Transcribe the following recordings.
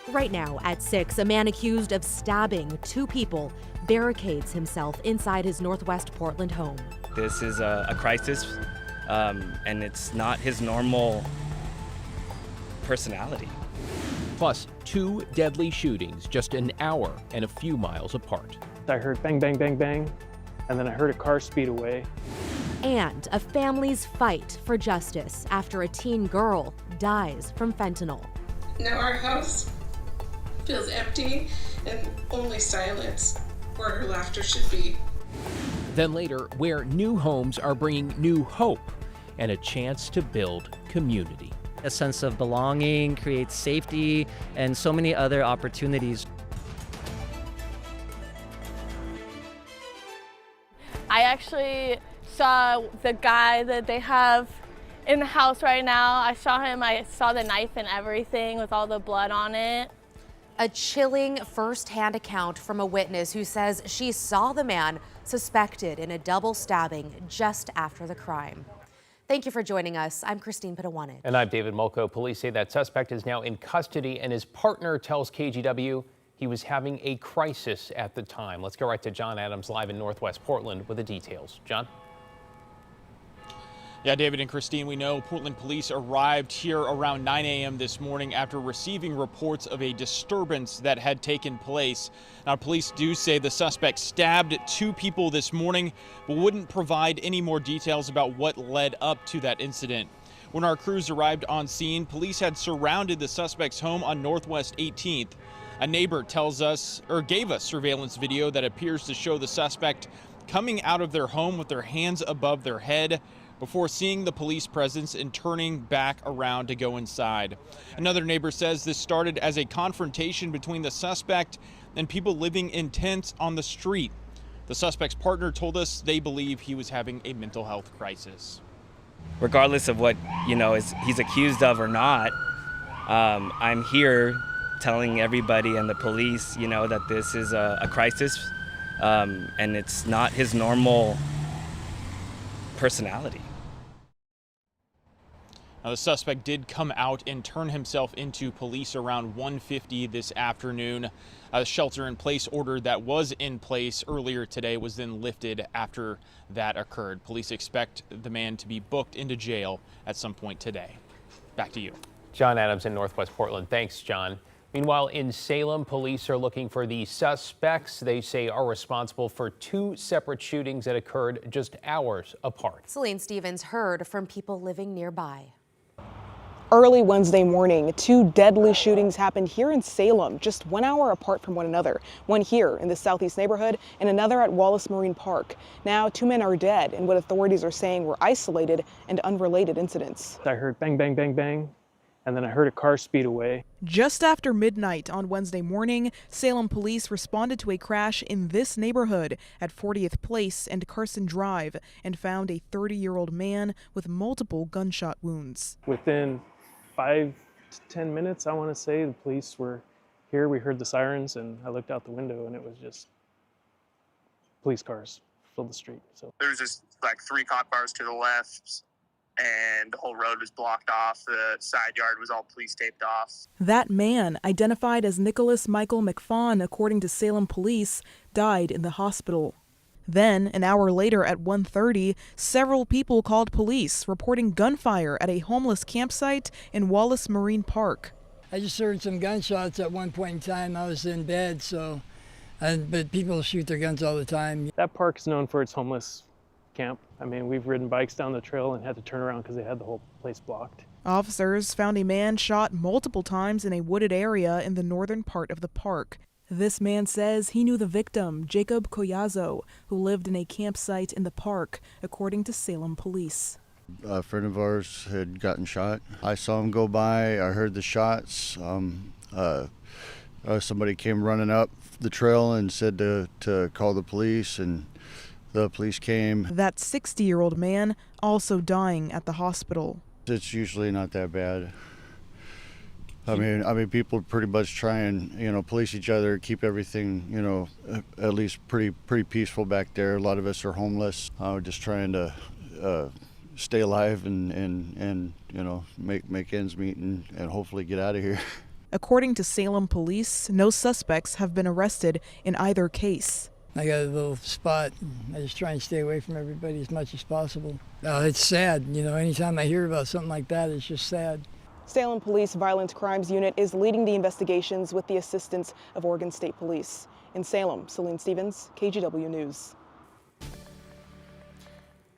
Right now, at 6, a man accused of stabbing 2 people barricades himself inside his Northwest Portland home. This is a crisis, and it's not his normal personality. Plus, 2 deadly shootings just an hour and a few miles apart. I heard bang, bang, bang, bang, and then I heard a car speed away. And a family's fight for justice after a teen girl dies from fentanyl. Now our house feels empty and only silence where her laughter should be. Then later, where new homes are bringing new hope and a chance to build community. A sense of belonging, creates safety, and so many other opportunities. I actually saw the guy that they have in the house right now. I saw him, I saw the knife and everything with all the blood on it. A chilling first-hand account from a witness who says she saw the man suspected in a double stabbing just after the crime. Thank you for joining us. I'm Christine Pitawanet. And I'm David Mulco. Police say that suspect is now in custody, and his partner tells KGW he was having a crisis at the time. Let's go right to John Adams live in Northwest Portland with the details. John? Yeah, David and Christine, we know Portland police arrived here around 9 a.m. this morning after receiving reports of a disturbance that had taken place. Now, police do say the suspect stabbed 2 people this morning, but wouldn't provide any more details about what led up to that incident. When our crews arrived on scene, police had surrounded the suspect's home on Northwest 18th. A neighbor gave us surveillance video that appears to show the suspect coming out of their home with their hands above their head before seeing the police presence and turning back around to go inside. Another neighbor says this started as a confrontation between the suspect and people living in tents on the street. The suspect's partner told us they believe he was having a mental health crisis. Regardless of what, he's accused of or not, I'm here telling everybody and the police, that this is a crisis, and it's not his normal personality. Now, the suspect did come out and turn himself into police around 1:50 this afternoon. A shelter-in-place order that was in place earlier today was then lifted after that occurred. Police expect the man to be booked into jail at some point today. Back to you. John Adams in Northwest Portland. Thanks, John. Meanwhile, in Salem, police are looking for the suspects they say are responsible for 2 separate shootings that occurred just hours apart. Celine Stevens heard from people living nearby. Early Wednesday morning, 2 deadly shootings happened here in Salem, just 1 hour apart from one another. One here in the southeast neighborhood and another at Wallace Marine Park. Now 2 men are dead in what authorities are saying were isolated and unrelated incidents. I heard bang, bang, bang, bang, and then I heard a car speed away. Just after midnight on Wednesday morning, Salem police responded to a crash in this neighborhood at 40th Place and Carson Drive and found a 30-year-old man with multiple gunshot wounds. Within 5 to 10 minutes, I want to say, the police were here. We heard the sirens, and I looked out the window, and it was just police cars filled the street. So there was just like 3 cop cars to the left, and the whole road was blocked off. The side yard was all police taped off. That man, identified as Nicholas Michael McFawn, according to Salem police, died in the hospital. Then, an hour later at 1:30, several people called police, reporting gunfire at a homeless campsite in Wallace Marine Park. I just heard some gunshots at one point in time. I was in bed, but people shoot their guns all the time. That park is known for its homeless camp. I mean, we've ridden bikes down the trail and had to turn around because they had the whole place blocked. Officers found a man shot multiple times in a wooded area in the northern part of the park. This man says he knew the victim, Jacob Collazo, who lived in a campsite in the park, according to Salem police. A friend of ours had gotten shot. I saw him go by. I heard the shots. Somebody came running up the trail and said to call the police, and the police came. That 60-year-old man also dying at the hospital. It's usually not that bad. I mean, people pretty much try and, police each other, keep everything, at least pretty peaceful back there. A lot of us are homeless, just trying to stay alive and make ends meet and hopefully get out of here. According to Salem police, no suspects have been arrested in either case. I got a little spot. I just try and stay away from everybody as much as possible. It's sad, anytime I hear about something like that, it's just sad. Salem Police Violent Crimes Unit is leading the investigations with the assistance of Oregon State Police. In Salem, Celine Stevens, KGW News.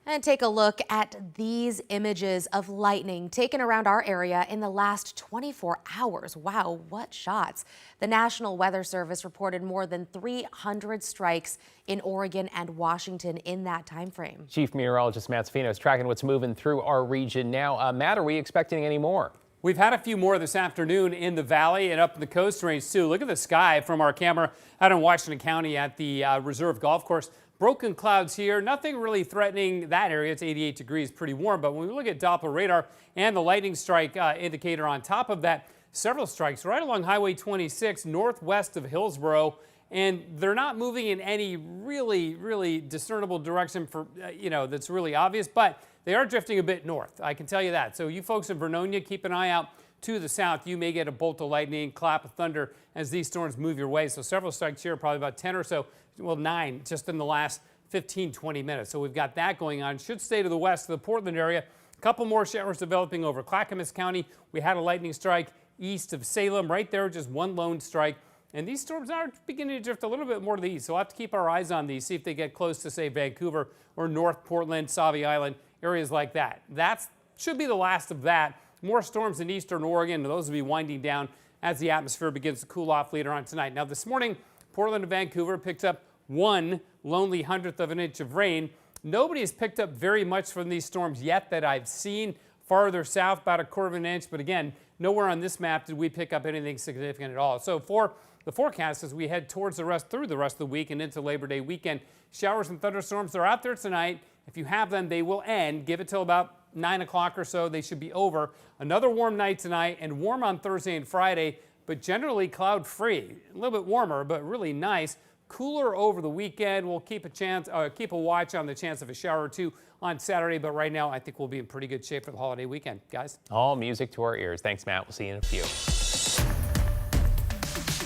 And take a look at these images of lightning taken around our area in the last 24 hours. Wow, what shots. The National Weather Service reported more than 300 strikes in Oregon and Washington in that time frame. Chief Meteorologist Matt Safino is tracking what's moving through our region now. Matt, are we expecting any more? We've had a few more this afternoon in the valley and up in the Coast Range too. Look at the sky from our camera out in Washington County at the Reserve Golf Course. Broken clouds here, nothing really threatening that area. It's 88 degrees, pretty warm. But when we look at Doppler radar and the lightning strike indicator on top of that, several strikes right along Highway 26 northwest of Hillsborough. And they're not moving in any really discernible direction for, that's really obvious. But they are drifting a bit north, I can tell you that. So you folks in Vernonia, keep an eye out to the south. You may get a bolt of lightning, clap of thunder as these storms move your way. So several strikes here, probably about 10 or so, well, 9 just in the last 15, 20 minutes. So we've got that going on. Should stay to the west of the Portland area. A couple more showers developing over Clackamas County. We had a lightning strike east of Salem right there, just one lone strike. And these storms are beginning to drift a little bit more to the east. So we'll have to keep our eyes on these, see if they get close to, say, Vancouver or North Portland, Sauvie Island, areas like that. That should be the last of that. More storms in eastern Oregon, and those will be winding down as the atmosphere begins to cool off later on tonight. Now this morning, Portland and Vancouver picked up 1 lonely hundredth of an inch of rain. Nobody has picked up very much from these storms yet that I've seen. Farther south, about 1/4 of an inch, but again, nowhere on this map did we pick up anything significant at all. So for the forecast as we head towards through the rest of the week and into Labor Day weekend, showers and thunderstorms are out there tonight. If you have them, they will end. Give it till about 9 o'clock or so. They should be over. Another warm night tonight and warm on Thursday and Friday, but generally cloud free. A little bit warmer, but really nice. Cooler over the weekend. We'll keep a watch on the chance of a shower or two on Saturday, but right now I think we'll be in pretty good shape for the holiday weekend, guys. All music to our ears. Thanks, Matt. We'll see you in a few.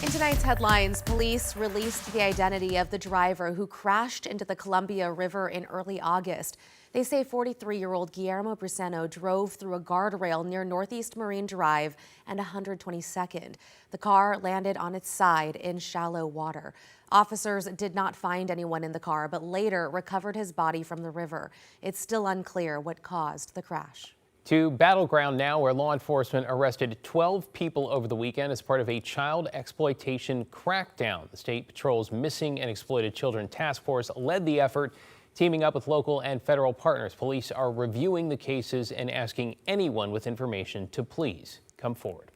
In tonight's headlines, police released the identity of the driver who crashed into the Columbia River in early August. They say 43-year-old Guillermo Briseno drove through a guardrail near Northeast Marine Drive and 122nd. The car landed on its side in shallow water. Officers did not find anyone in the car, but later recovered his body from the river. It's still unclear what caused the crash. To Battleground now, where law enforcement arrested 12 people over the weekend as part of a child exploitation crackdown. The State Patrol's Missing and Exploited Children Task Force led the effort, teaming up with local and federal partners. Police are reviewing the cases and asking anyone with information to please come forward.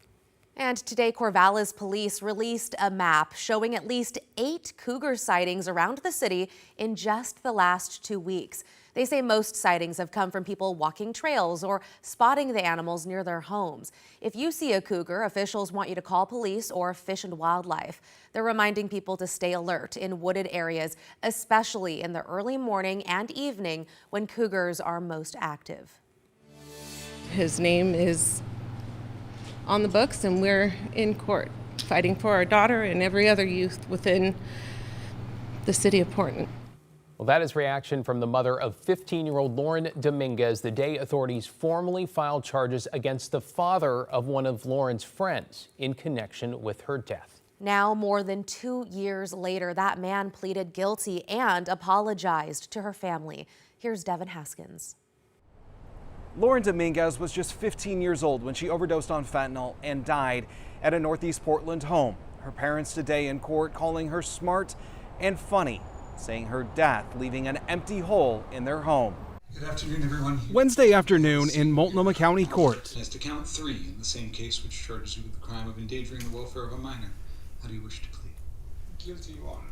And today, Corvallis police released a map showing at least 8 cougar sightings around the city in just the last 2 weeks. They say most sightings have come from people walking trails or spotting the animals near their homes. If you see a cougar, officials want you to call police or Fish and Wildlife. They're reminding people to stay alert in wooded areas, especially in the early morning and evening when cougars are most active. His name is on the books, and we're in court fighting for our daughter and every other youth within the city of Portland. Well, that is reaction from the mother of 15-year-old Lauren Dominguez the day authorities formally filed charges against the father of one of Lauren's friends in connection with her death. Now, more than 2 years later, that man pleaded guilty and apologized to her family. Here's Devin Haskins. Lauren Dominguez was just 15 years old when she overdosed on fentanyl and died at a Northeast Portland home. Her parents today in court calling her smart and funny, saying her death leaving an empty hole in their home. Good afternoon, everyone. Wednesday afternoon in Multnomah County Court. As to count 3 in the same case which charges you with the crime of endangering the welfare of a minor. How do you wish to plead? Guilty, Your Honor.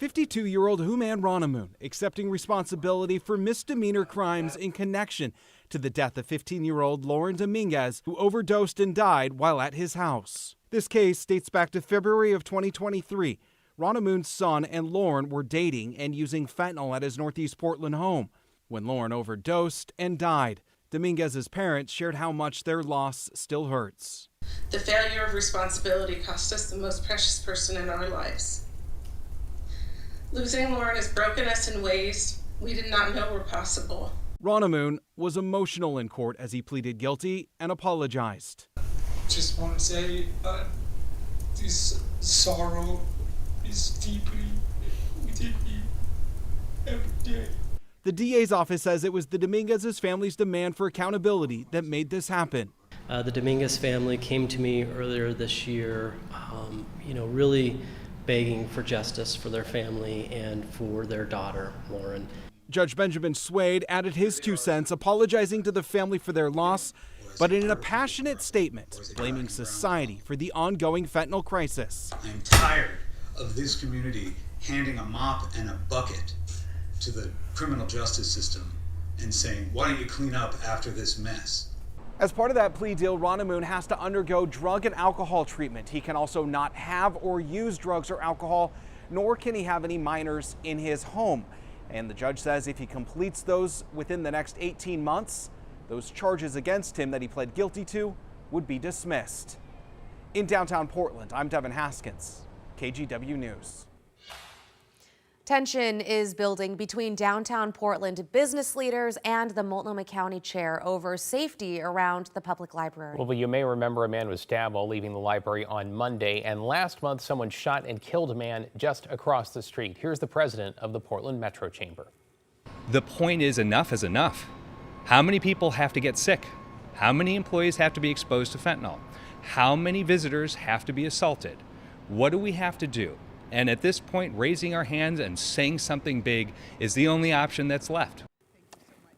52-year-old Human Ronamoon accepting responsibility for misdemeanor crimes in connection to the death of 15-year-old Lauren Dominguez, who overdosed and died while at his house. This case dates back to February of 2023. Ronamoon's son and Lauren were dating and using fentanyl at his Northeast Portland home when Lauren overdosed and died. Dominguez's parents shared how much their loss still hurts. The failure of responsibility cost us the most precious person in our lives. Losing Lauren has broken us in ways we did not know were possible. Ronamoon was emotional in court as he pleaded guilty and apologized. Just want to say this sorrow is deeply within me every day. The DA's office says it was the Dominguez's family's demand for accountability that made this happen. The Dominguez family came to me earlier this year, really begging for justice for their family and for their daughter, Lauren. Judge Benjamin Swade added his 2 cents, apologizing to the family for their loss, but in a passionate statement, blaming society for the ongoing fentanyl crisis. I'm tired of this community handing a mop and a bucket to the criminal justice system and saying, why don't you clean up after this mess? As part of that plea deal, Ronamoon has to undergo drug and alcohol treatment. He can also not have or use drugs or alcohol, nor can he have any minors in his home. And the judge says if he completes those within the next 18 months, those charges against him that he pled guilty to would be dismissed. In downtown Portland, I'm Devin Haskins, KGW News. Tension is building between downtown Portland business leaders and the Multnomah County Chair over safety around the public library. Well, you may remember a man was stabbed while leaving the library on Monday, and last month someone shot and killed a man just across the street. Here's the president of the Portland Metro Chamber. The point is enough is enough. How many people have to get sick? How many employees have to be exposed to fentanyl? How many visitors have to be assaulted? What do we have to do? And at this point, raising our hands and saying something big is the only option that's left.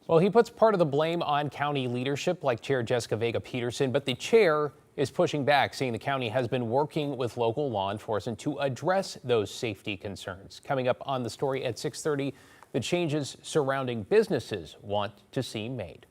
Well, he puts part of the blame on county leadership, like Chair Jessica Vega Peterson, but the chair is pushing back, saying the county has been working with local law enforcement to address those safety concerns. Coming up on the story at 6:30, the changes surrounding businesses want to see made.